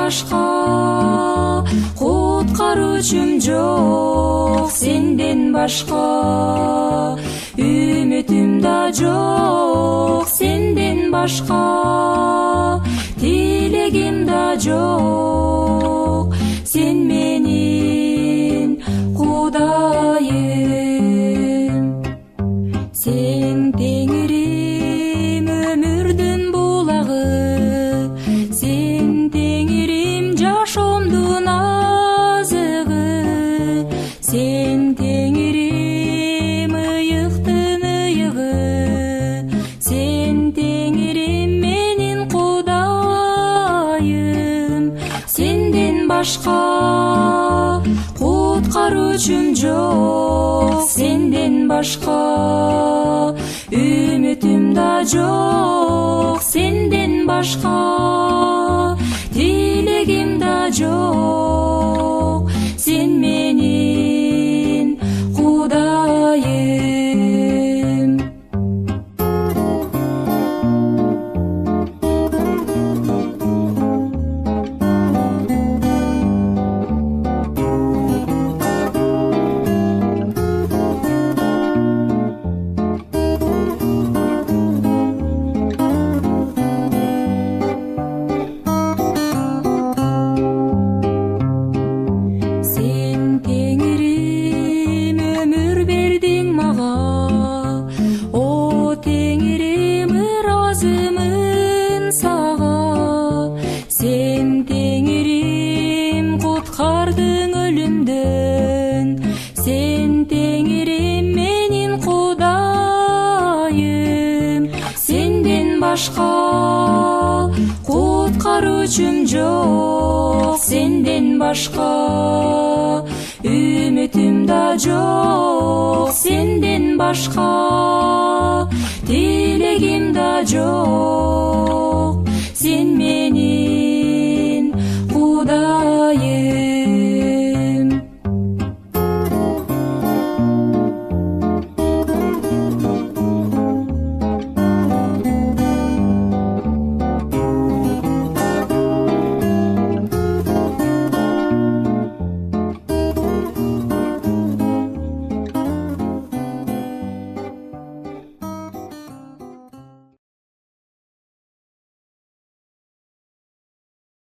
башка куткаруучум жок, сенден башка үмүтүм да жок, сенден башка тилегим да жок, сен менин Кудайым. Сен теңирим, өмүрдүн булагы, сен теңирим, жашоомдун азыгы, сен теңирим, ыйыктын ыйыгы, сен теңирим, менин Кудайым. Сенден башка куткаруучум жок, сенден башка үмүтүм да жок, сенден башка тилегим да жок, сен менин Кудайым. Сен теңирим, өмүр бердиң мага, о теңирим, ыраазымын сага. Сен теңирим, куткардың өлүмдөн, сен теңирим, менин Кудайым. Сенден башка куткаруучум жок, сенден башка үмүтүм да жок, сенден башка тилегим да жок, сен менин